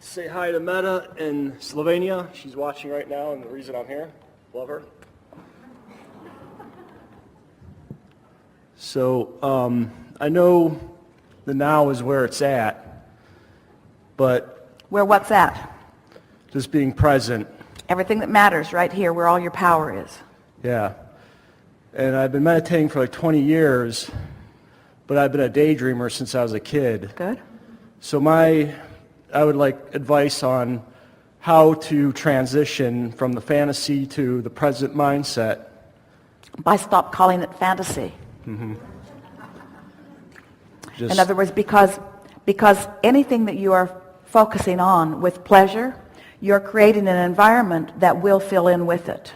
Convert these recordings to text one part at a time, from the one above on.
Say hi to Meta in Slovenia. She's watching right now, and the reason I'm here. Love her. So I know the now is where it's at, but Where what's at? just being present. Everything that matters right here, where all your power is. Yeah. And I've been meditating for like 20 years, but I've been a daydreamer since I was a kid. Good. So I would like advice on how to transition from the fantasy to the present mindset. By stop calling it fantasy. Just, In other words, because anything that you are focusing on with pleasure, you're creating an environment that will fill in with it.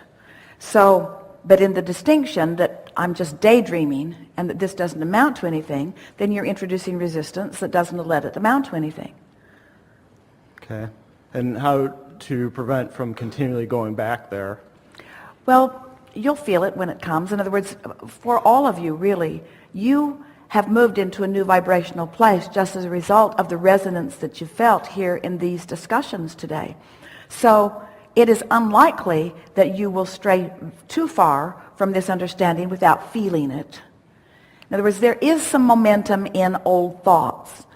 So, but in the distinction that I'm just daydreaming and that this doesn't amount to anything, then you're introducing resistance that doesn't let it amount to anything. okay. And how to prevent from continually going back there. Well, you'll feel it when it comes. In other words, for all of you, really, you have moved into a new vibrational place just as a result of the resonance that you felt here in these discussions today. So it is unlikely that you will stray too far from this understanding without feeling it. In other words, there is some momentum in old thoughts,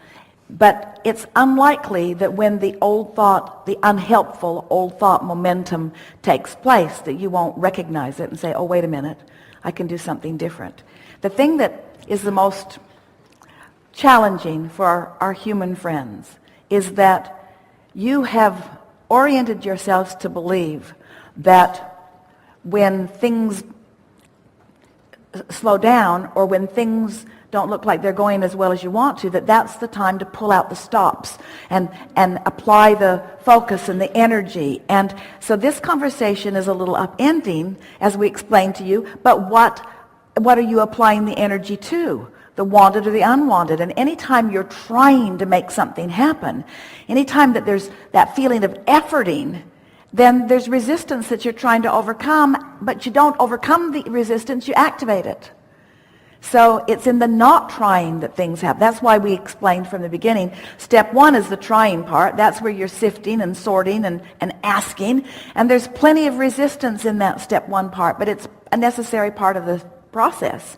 but it's unlikely that when the old thought, the unhelpful old thought momentum takes place, that you won't recognize it and say, oh, wait a minute, I can do something different. The thing that is the most challenging for our human friends is that you have oriented yourselves to believe that when things slow down or when things don't look like they're going as well as you want to, that's the time to pull out the stops and apply the focus and the energy. And so this conversation is a little upending, as we explained to you, but what are you applying the energy to? The wanted or the unwanted? And anytime you're trying to make something happen, anytime that there's that feeling of efforting, then there's resistance that you're trying to overcome, but you don't overcome the resistance, you activate it. So it's in the not trying that things happen. That's why we explained from the beginning, step one is the trying part. That's where you're sifting and sorting and asking. And there's plenty of resistance in that step one part, but it's a necessary part of the process.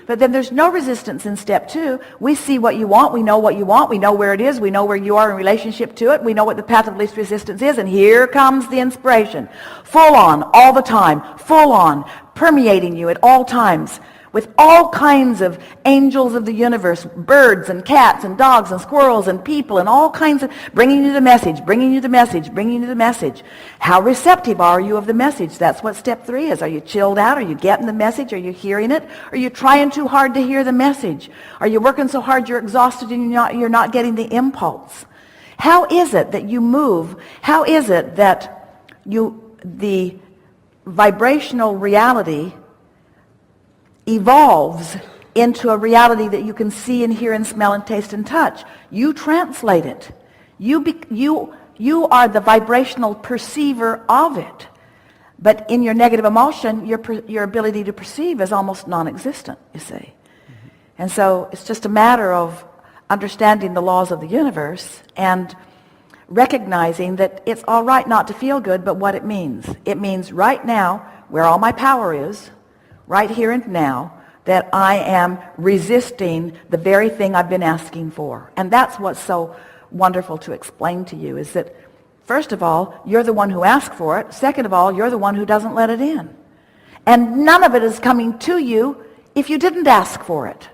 But then there's no resistance in step two. We see what you want. We know what you want. We know where it is. We know where you are in relationship to it. We know what the path of least resistance is. And here comes the inspiration. Full on, all the time. Full on, permeating you at all times. With all kinds of angels of the universe, birds and cats and dogs and squirrels and people and all kinds of, bringing you the message, bringing you the message, bringing you the message. How receptive are you of the message? That's what step three is. Are you chilled out? Are you getting the message? Are you hearing it? Are you trying too hard to hear the message? Are you working so hard you're exhausted and you're not getting the impulse? How is it that you move? How is it that the vibrational reality evolves into a reality that you can see and hear and smell and taste and touch? You translate it. You are the vibrational perceiver of it. But in your negative emotion, your ability to perceive is almost non-existent, you see. And so it's just a matter of understanding the laws of the universe and recognizing that it's all right not to feel good, but what it means. It means right now, where all my power is, right here and now, that I am resisting the very thing I've been asking for. And that's what's so wonderful to explain to you, is that, first of all, you're the one who asked for it. Second of all, you're the one who doesn't let it in. And none of it is coming to you if you didn't ask for it.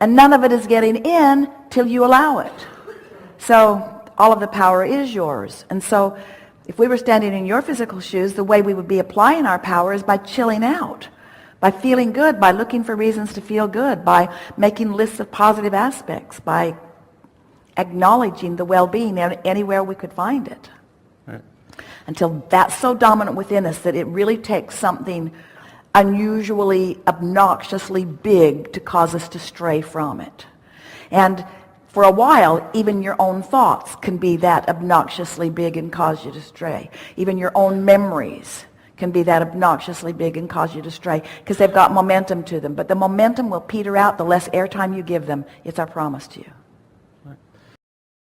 And none of it is getting in till you allow it. So all of the power is yours. And so if we were standing in your physical shoes, the way we would be applying our power is by chilling out. By feeling good, by looking for reasons to feel good, by making lists of positive aspects, by acknowledging the well-being anywhere we could find it. Right. Until that's so dominant within us that it really takes something unusually, obnoxiously big to cause us to stray from it. And for a while, even your own thoughts can be that obnoxiously big and cause you to stray. Even your own memories can be that obnoxiously big and cause you to stray because they've got momentum to them. But the momentum will peter out the less airtime you give them. It's our promise to you.